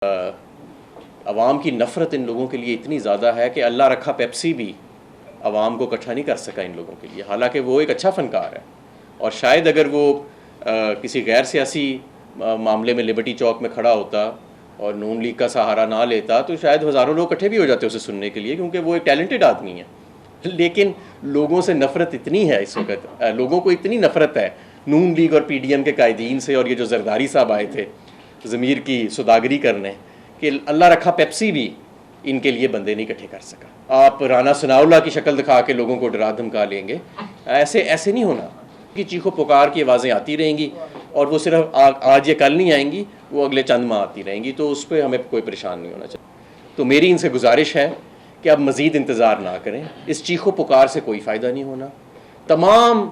عوام کی نفرت ان لوگوں کے لیے اتنی زیادہ ہے کہ اللہ رکھا پیپسی بھی عوام کو اکٹھا نہیں کر سکا ان لوگوں کے لیے، حالانکہ وہ ایک اچھا فنکار ہے، اور شاید اگر وہ کسی غیر سیاسی معاملے میں لبرٹی چوک میں کھڑا ہوتا اور نون لیگ کا سہارا نہ لیتا تو شاید ہزاروں لوگ اکٹھے بھی ہو جاتے اسے سننے کے لیے، کیونکہ وہ ایک ٹیلنٹڈ آدمی ہے۔ لیکن لوگوں سے نفرت اتنی ہے اس وقت، لوگوں کو اتنی نفرت ہے نون لیگ اور پی ڈی ایم کے قائدین سے، اور یہ جو زرداری صاحب آئے تھے ضمیر کی سوداگری کرنے، کہ اللہ رکھا پیپسی بھی ان کے لیے بندے نہیں اکٹھے کر سکا۔ آپ رانا ثناء اللہ کی شکل دکھا کے لوگوں کو ڈرا دھمکا لیں گے، ایسے نہیں ہونا۔ کی چیخو پکار کی آوازیں آتی رہیں گی، اور وہ صرف آج یا کل نہیں آئیں گی، وہ اگلے چند ماہ آتی رہیں گی، تو اس پہ ہمیں کوئی پریشان نہیں ہونا چاہیے۔ تو میری ان سے گزارش ہے کہ اب مزید انتظار نہ کریں، اس چیخو پکار سے کوئی فائدہ نہیں ہونا۔ تمام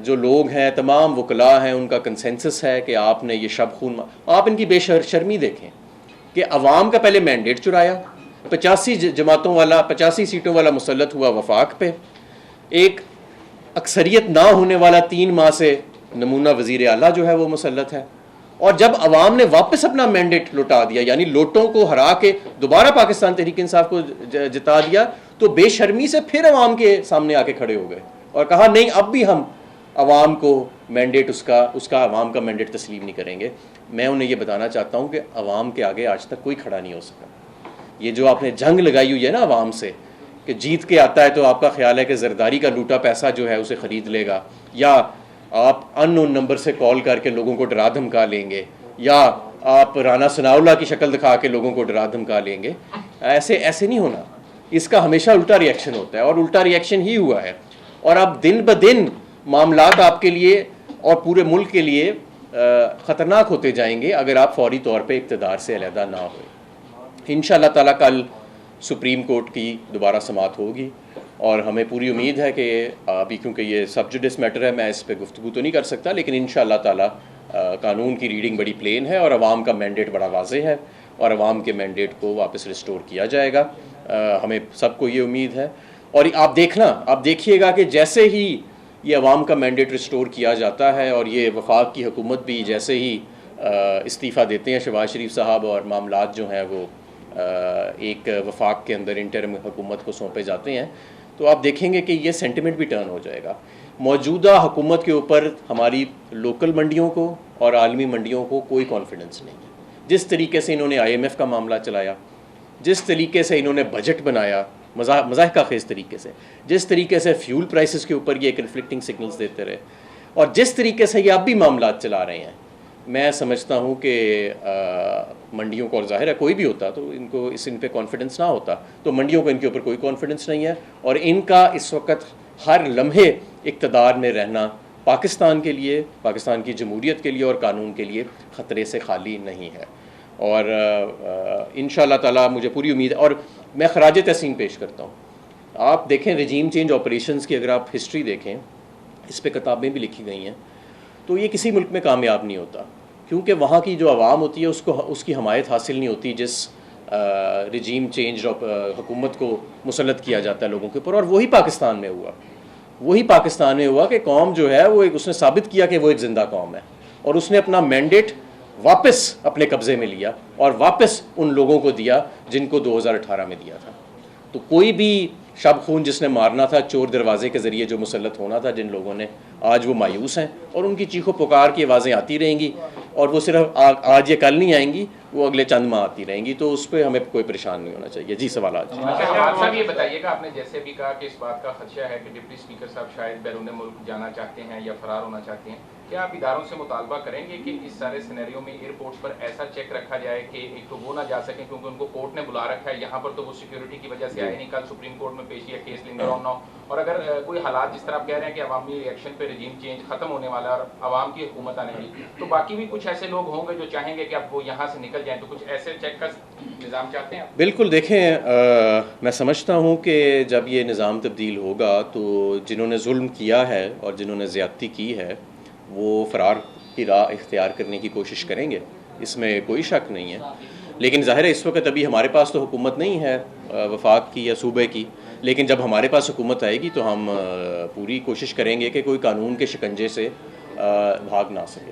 جو لوگ ہیں، تمام وکلاء ہیں، ان کا کنسنسس ہے کہ آپ نے یہ شب خون آپ ان کی بے شرمی دیکھیں کہ عوام کا پہلے مینڈیٹ چرایا، 85 سیٹوں والا مسلط ہوا وفاق پہ، ایک اکثریت نہ ہونے والا 3 ماہ سے نمونہ وزیر اعلیٰ جو ہے وہ مسلط ہے، اور جب عوام نے واپس اپنا مینڈیٹ لوٹا دیا، یعنی لوٹوں کو ہرا کے دوبارہ پاکستان تحریک انصاف کو جتا دیا، تو بے شرمی سے پھر عوام کے سامنے آ کے کھڑے ہو گئے اور کہا نہیں، اب بھی ہم عوام کو مینڈیٹ اس کا عوام کا مینڈیٹ تسلیم نہیں کریں گے۔ میں انہیں یہ بتانا چاہتا ہوں کہ عوام کے آگے آج تک کوئی کھڑا نہیں ہو سکا۔ یہ جو آپ نے جنگ لگائی ہوئی ہے نا عوام سے کہ جیت کے آتا ہے تو آپ کا خیال ہے کہ زرداری کا لوٹا پیسہ جو ہے اسے خرید لے گا، یا آپ ان نون نمبر سے کال کر کے لوگوں کو ڈرا دھمکا لیں گے، یا آپ رانا ثناء اللہ کی شکل دکھا کے لوگوں کو ڈرا دھمکا لیں گے، ایسے نہیں ہونا۔ اس کا ہمیشہ الٹا ریئیکشن ہوتا ہے، اور الٹا ریئیکشن ہی ہوا ہے، اور اب دن بدن معاملات آپ کے لیے اور پورے ملک کے لیے خطرناک ہوتے جائیں گے اگر آپ فوری طور پہ اقتدار سے علیحدہ نہ ہوئے۔ انشاءاللہ تعالیٰ کل سپریم کورٹ کی دوبارہ سماعت ہوگی، اور ہمیں پوری امید ہے کہ ابھی کیونکہ یہ سب جوڈس میٹر ہے، میں اس پہ گفتگو تو نہیں کر سکتا، لیکن انشاءاللہ تعالیٰ قانون کی ریڈنگ بڑی پلین ہے، اور عوام کا مینڈیٹ بڑا واضح ہے، اور عوام کے مینڈیٹ کو واپس ریسٹور کیا جائے گا۔ ہمیں سب کو یہ امید ہے، اور آپ دیکھیے گا کہ جیسے ہی یہ عوام کا مینڈیٹ ریسٹور کیا جاتا ہے، اور یہ وفاق کی حکومت بھی جیسے ہی استعفیٰ دیتے ہیں شہباز شریف صاحب، اور معاملات جو ہیں وہ ایک وفاق کے اندر انٹرم حکومت کو سونپے جاتے ہیں، تو آپ دیکھیں گے کہ یہ سینٹیمنٹ بھی ٹرن ہو جائے گا۔ موجودہ حکومت کے اوپر ہماری لوکل منڈیوں کو اور عالمی منڈیوں کو کوئی کانفیڈنس نہیں ہے۔ جس طریقے سے انہوں نے IMF کا معاملہ چلایا، جس طریقے سے انہوں نے بجٹ بنایا مضحکہ خیز طریقے سے، جس طریقے سے فیول پرائسز کے اوپر یہ کنفلکٹنگ سگنلز دیتے رہے، اور جس طریقے سے یہ اب بھی معاملات چلا رہے ہیں، میں سمجھتا ہوں کہ منڈیوں کو، اور ظاہر ہے کوئی بھی ہوتا تو ان پہ کانفیڈنس نہ ہوتا، تو منڈیوں کو ان کے اوپر کوئی کانفیڈنس نہیں ہے، اور ان کا اس وقت ہر لمحے اقتدار میں رہنا پاکستان کے لیے، پاکستان کی جمہوریت کے لیے اور قانون کے لیے خطرے سے خالی نہیں ہے۔ اور انشاءاللہ تعالیٰ مجھے پوری امید ہے، اور میں خراج تحسین پیش کرتا ہوں۔ آپ دیکھیں رجیم چینج آپریشنز کی اگر آپ ہسٹری دیکھیں، اس پہ کتابیں بھی لکھی گئی ہیں، تو یہ کسی ملک میں کامیاب نہیں ہوتا، کیونکہ وہاں کی جو عوام ہوتی ہے اس کی حمایت حاصل نہیں ہوتی جس رجیم چینج حکومت کو مسلط کیا جاتا ہے لوگوں کے اوپر، اور وہی پاکستان میں ہوا کہ قوم جو ہے وہ اس نے ثابت کیا کہ وہ ایک زندہ قوم ہے، اور اس نے اپنا مینڈیٹ واپس اپنے قبضے میں لیا، اور واپس ان لوگوں کو دیا جن کو 2018 میں دیا تھا۔ تو کوئی بھی شب خون جس نے مارنا تھا، چور دروازے کے ذریعے جو مسلط ہونا تھا جن لوگوں نے، آج وہ مایوس ہیں، اور ان کی چیخو پکار کی آوازیں آتی رہیں گی، اور وہ صرف آج یا کل نہیں آئیں گی، وہ اگلے چند ماہ آتی رہیں گی، تو اس پہ ہمیں کوئی پریشان نہیں ہونا چاہیے۔ جی سوالات۔ صاحب یہ بتائیے گا، آپ نے جیسے بھی کہا کہ اس بات کا خدشہ ہے کہ ڈپٹی اسپیکر صاحب شاید بیرون ملک جانا چاہتے ہیں یا فرار ہونا چاہتے ہیں، کیا آپ اداروں سے مطالبہ کریں گے کہ اس سارے سینیریو میں ایئرپورٹس پر ایسا چیک رکھا جائے کہ ایک تو وہ نہ جا سکیں کیونکہ ان کو کورٹ نے بلا رکھا ہے، یہاں پر تو وہ سیکیورٹی کی وجہ سے آئے نہیں، کل سپریم کورٹ میں پیشی ہے، کیس لنگر آن نہ ہو، اور اگر کوئی حالات جس طرح آپ کہہ رہے ہیں کہ عوامی ریئیکشن پہ رجیم چینج ختم ہونے والا ہے اور عوام کی حکومت آنے والی، تو باقی بھی کچھ ایسے لوگ ہوں گے جو چاہیں گے کہ اب وہ یہاں سے نکل جائیں، تو کچھ ایسے چیک کا نظام چاہتے ہیں آپ؟ بالکل، دیکھیں میں سمجھتا ہوں کہ جب یہ نظام تبدیل ہوگا تو جنہوں نے ظلم کیا ہے اور جنہوں نے زیادتی کی ہے وہ فرار کی راہ اختیار کرنے کی کوشش کریں گے، اس میں کوئی شک نہیں ہے، لیکن ظاہر ہے اس وقت ابھی ہمارے پاس تو حکومت نہیں ہے وفاق کی یا صوبے کی، لیکن جب ہمارے پاس حکومت آئے گی تو ہم پوری کوشش کریں گے کہ کوئی قانون کے شکنجے سے بھاگ نہ سکے۔